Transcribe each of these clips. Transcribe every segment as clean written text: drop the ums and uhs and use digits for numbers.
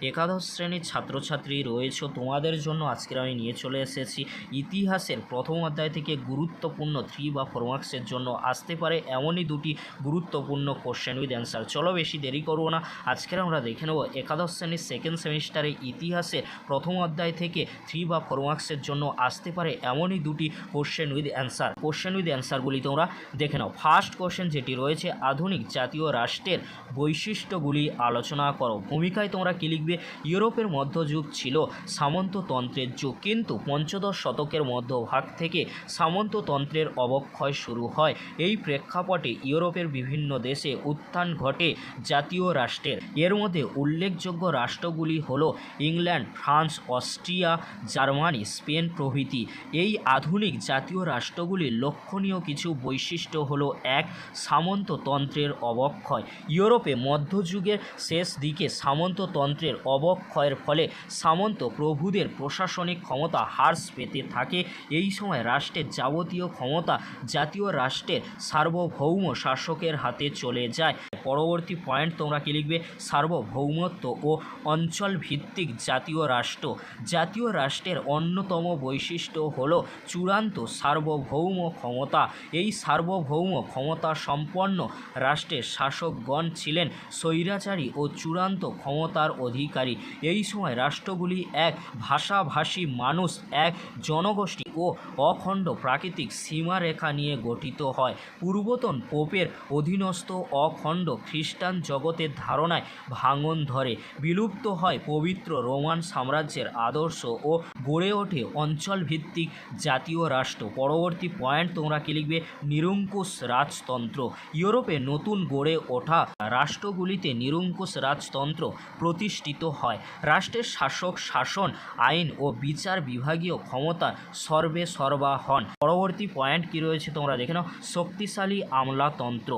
একাদশ শ্রেণীর ছাত্রছাত্রী রয়েছে, তোমাদের জন্য আজকের আমি নিয়ে চলে এসেছি ইতিহাসের প্রথম অধ্যায় থেকে গুরুত্বপূর্ণ 3 বা 4 মার্কসের জন্য আসতে পারে এমনই দুটি গুরুত্বপূর্ণ কোশ্চেন উইথ অ্যান্সার। চলো বেশি দেরি করবো না, আজকের আমরা দেখে নেব একাদশ শ্রেণীর সেকেন্ড সেমিস্টারে ইতিহাসের প্রথম অধ্যায় থেকে 3 বা 4 মার্কসের জন্য আসতে পারে এমনই দুটি question with answer. Question with অ্যান্সারগুলি তোমরা দেখে নাও। ফার্স্ট কোশ্চেন যেটি রয়েছে, আধুনিক জাতীয় রাষ্ট্রের বৈশিষ্ট্যগুলি আলোচনা করো। ভূমিকায় তোমরা কি লিখবে? ইউরোপের মধ্যযুগ ছিল সামন্ততন্ত্রের যুগ, কিন্তু পঞ্চদশ শতকের মধ্যভাগ থেকে সামন্ততন্ত্রের অবক্ষয় শুরু হয়। এই প্রেক্ষাপটে ইউরোপের বিভিন্ন দেশে উত্থান ঘটে জাতীয় রাষ্ট্রের। এর মধ্যে উল্লেখযোগ্য রাষ্ট্রগুলি হলো England, France, Austria, Germany, Spain প্রভৃতি। এই আধুনিক জাতীয় রাষ্ট্রগুলির লক্ষণীয় কিছু বৈশিষ্ট্য হলো: 1. সামন্ততন্ত্রের অবক্ষয়। ইউরোপে মধ্যযুগের শেষ দিকে সামন্ততন্ত্রের অবক্ষয়ের ফলে সামন্ত প্রভুদের প্রশাসনিক ক্ষমতা হ্রাস পেতে থাকে। এই সময় রাষ্ট্রের যাবতীয় ক্ষমতা জাতীয় রাষ্ট্রের সার্বভৌম শাসকের হাতে চলে যায়। পরবর্তী পয়েন্ট তোমরা কি লিখবে? সার্বভৌমত্ব ও অঞ্চল ভিত্তিক জাতীয় রাষ্ট্র। জাতীয় রাষ্ট্রের অন্যতম বৈশিষ্ট্য হলো চূড়ান্ত সার্বভৌম ক্ষমতা। এই সার্বভৌম ক্ষমতা সম্পন্ন রাষ্ট্রের শাসকগণ ছিলেন স্বৈরাচারী ও চূড়ান্ত ক্ষমতার অধিকারী। এই সময় রাষ্ট্রগুলি এক ভাষাভাষী মানুষ, এক জনগোষ্ঠী ও অখণ্ড প্রাকৃতিক সীমারেখা নিয়ে গঠিত হয়। পূর্বতন পোপের অধীনস্থ অখণ্ড খ্রিস্টান জগতের ধারণায় ভাঙন ধরে, বিলুপ্ত হয় পবিত্র রোমান সাম্রাজ্যের আদর্শ ও গড়ে ওঠে অঞ্চলভিত্তিক জাতীয় রাষ্ট্র। পরবর্তী পয়েন্ট তোমরা কি লিখবে? নিরঙ্কুশ রাজতন্ত্র। ইউরোপে নতুন গড়ে ওঠা রাষ্ট্রগুলিতে নিরঙ্কুশ রাজতন্ত্র প্রতিষ্ঠিত হয়। রাষ্ট্রের শাসক শাসন, আইন ও বিচার বিভাগীয় ক্ষমতা সর্বে সর্বা হন। পরবর্তী পয়েন্ট কি রয়েছে তোমরা দেখে নাও। শক্তিশালী আমলাতন্ত্র।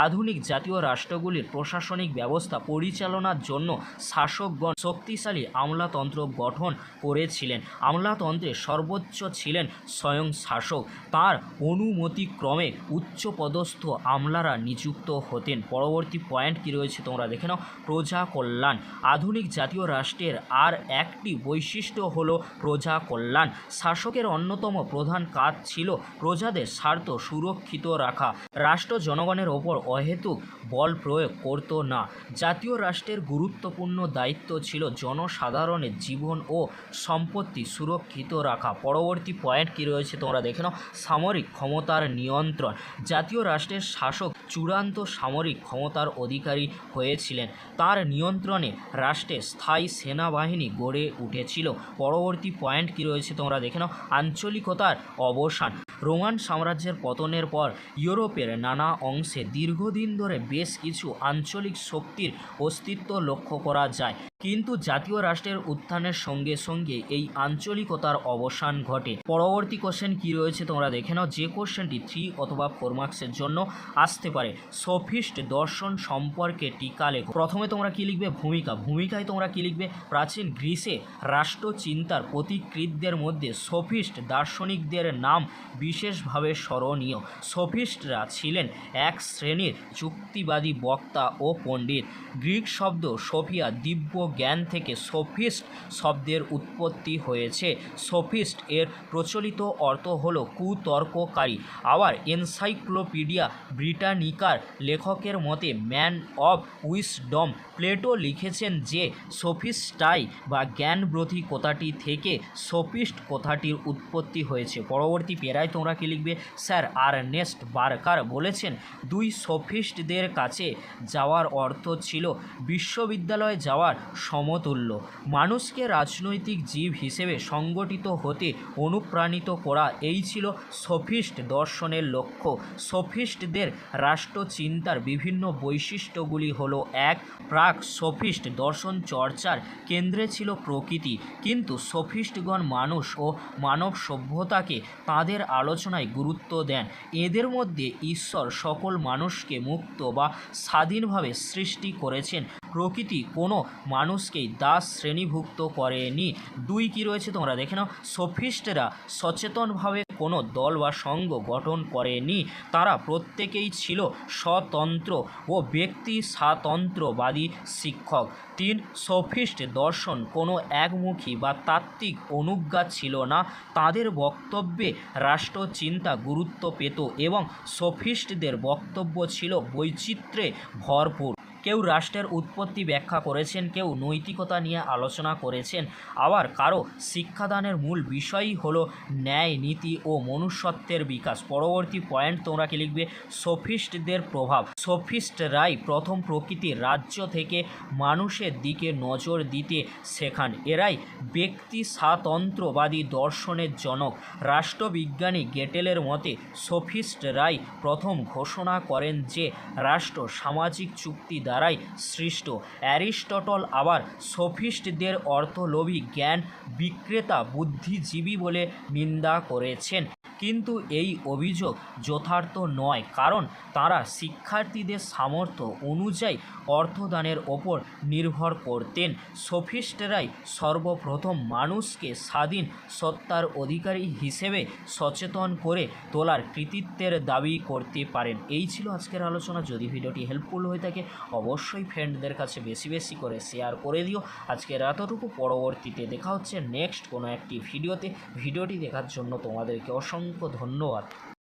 আধুনিক জাতীয় রাষ্ট্রগুলির প্রশাসনিক ব্যবস্থা পরিচালনার জন্য শাসকগণ শক্তিশালী আমলাতন্ত্র গঠন করেছিলেন। আমলাতন্ত্রের সর্বোচ্চ ছিলেন স্বয়ং শাসক। তাঁর অনুমতিক্রমে উচ্চপদস্থ আমলারা নিযুক্ত হতেন। পরবর্তী পয়েন্ট কি রয়েছে তোমরা দেখে নাও। প্রজা কল্যাণ। আধুনিক জাতীয় রাষ্ট্রের আর একটি বৈশিষ্ট্য হল প্রজা কল্যাণ। শাসকের অন্যতম প্রধান কাজ ছিল প্রজাদের স্বার্থ সুরক্ষিত রাখা। রাষ্ট্র জনগণের ওপর অহেতুক বল প্রয়োগ করত না। জাতীয় রাষ্ট্রের গুরুত্বপূর্ণ দায়িত্ব ছিল জনসাধারণের জীবন ও সম্পত্তি সুরক্ষিত রাখা। পরবর্তী পয়েন্ট কি রয়েছে তোমরা দেখে নাও। সামরিক ক্ষমতার নিয়ন্ত্রণ। জাতীয় রাষ্ট্রের শাসক চূড়ান্ত সামরিক ক্ষমতার অধিকারী হয়েছিলেন। তার নিয়ন্ত্রণে রাষ্ট্রে স্থায়ী সেনাবাহিনী গড়ে উঠেছিল। পরবর্তী পয়েন্ট কি রয়েছে তোমরা দেখে নাও। আঞ্চলিকতার অবসান। রোমান সাম্রাজ্যের পতনের পর ইউরোপের নানা অংশে দীর্ঘদিন ধরে বেশ কিছু আঞ্চলিক শক্তির অস্তিত্ব লক্ষ্য করা যায়, কিন্তু জাতীয় রাষ্ট্রের উত্থানের সঙ্গে সঙ্গে এই আঞ্চলিকতার অবসান ঘটে। পরবর্তী কোশ্চেন কি রয়েছে তোমরা দেখে নাও, যে কোশ্চেনটি 3 অথবা 4 মার্কসের জন্য আসতে পারে। সফিস্ট দর্শন সম্পর্কে টিকা লেখো। প্রথমে তোমরা কি লিখবে? ভূমিকা। ভূমিকায় তোমরা কি লিখবে? প্রাচীন গ্রিসে রাষ্ট্রচিন্তার পথিকৃতদের মধ্যে সফিস্ট দার্শনিকদের নাম বিশেষভাবে স্মরণীয়। সফিস্টরা ছিলেন এক শ্রেণীর যুক্তিবাদী বক্তা ও পণ্ডিত। গ্রিক শব্দ সোফিয়া দিব্য জ্ঞান থেকে সোফিস্ট শব্দের উৎপত্তি হয়েছে। সোফিস্ট এর প্রচলিত অর্থ হলো কুতর্ককারী। আবার এনসাইক্লোপিডিয়া ব্রিটানিকার লেখকের মতে ম্যান অফ উইসডম। প্লেটো লিখেছেন যে সোফিস্টাই বা জ্ঞানব্রথী কথাটি থেকে সোফিস্ট কথাটির উৎপত্তি হয়েছে। পরবর্তী পেরায় তোমরা কি লিখবে? স্যার আর্নেস্ট বার্কার বলেছেন, দুই সোফিস্টদের কাছে যাওয়ার অর্থ ছিল বিশ্ববিদ্যালয়ে যাওয়ার সমতুল্য। মানুষকে রাজনৈতিক জীব হিসেবে সংগঠিত হতে অনুপ্রাণিত করা, এই ছিল সফিস্ট দর্শনের লক্ষ্য। সফিস্টদের রাষ্ট্রচিন্তার বিভিন্ন বৈশিষ্ট্যগুলি হলো: 1. প্রাক সফিস্ট দর্শন চর্চার কেন্দ্রে ছিল প্রকৃতি, কিন্তু সফিস্টগণ মানুষ ও মানব সভ্যতাকে তাঁদের আলোচনায় গুরুত্ব দেন। এদের মধ্যে ঈশ্বর সকল মানুষকে মুক্ত বা স্বাধীনভাবে সৃষ্টি করেছেন। প্রকৃতি কোনো মানুষকেই দাস শ্রেণীভুক্ত করেনি। 2 কি রয়েছে তোমরা দেখে নাও, সোফিস্টরা সচেতনভাবে কোনো দল বা সংঘ গঠন করেনি, তারা প্রত্যেকেই ছিল স্বতন্ত্র ও ব্যক্তি স্বাতন্ত্র্যবাদী শিক্ষক। 3 সোফিস্ট দর্শন কোনো একমুখী বা তাত্ত্বিক অনুজ্ঞা ছিল না, তাদের বক্তব্যে রাষ্ট্রচিন্তা গুরুত্ব পেত এবং সোফিস্টদের বক্তব্য ছিল বৈচিত্র্যে ভরপুর। কেউ রাষ্ট্রের উৎপত্তি ব্যাখ্যা করেছেন, কেউ নৈতিকতা নিয়ে আলোচনা করেছেন, আবার কারো শিক্ষাদানের মূল বিষয়ই হলো ন্যায়, নীতি ও মনুষ্যত্বের বিকাশ। পরবর্তী পয়েন্ট তোমরা কি লিখবে, সোফিস্টদের প্রভাব। সোফিস্টরাই প্রথম প্রকৃতির রাজ্য থেকে মানুষের দিকে নজর দিতে শেখান। এরাই ব্যক্তি স্বাতন্ত্র্যবাদী দর্শনের জনক। রাষ্ট্রবিজ্ঞানী গেটেলের মতে সোফিস্টরাই প্রথম ঘোষণা করেন যে রাষ্ট্র সামাজিক চুক্তি দ্বারাই সৃষ্ট। অ্যারিস্টটল আবার সোফিস্টদের অর্থলোভী, জ্ঞান বিক্রেতা, বুদ্ধিজীবী বলে নিন্দা করেছেন, কিন্তু এই অভিযোগ যথার্থ নয়, কারণ তারা শিক্ষার্থীদের সামর্থ্য অনুযায়ী অর্থদানের ওপর নির্ভর করতেন। সোফিস্টরাই সর্বপ্রথম মানুষকে স্বাধীন সত্তার অধিকারী হিসেবে সচেতন করে তোলার কৃতিত্বের দাবি করতে পারেন। এই ছিল আজকের আলোচনা। যদি ভিডিওটি হেল্পফুল হয়ে থাকে অবশ্যই ফ্রেন্ডদের কাছে বেশি বেশি করে শেয়ার করে দিও। আজকের এতটুকু, পরবর্তীতে দেখা হচ্ছে নেক্সট কোনো একটি ভিডিওতে। ভিডিওটি দেখার জন্য তোমাদেরকে অসংখ্য ধন্যবাদ।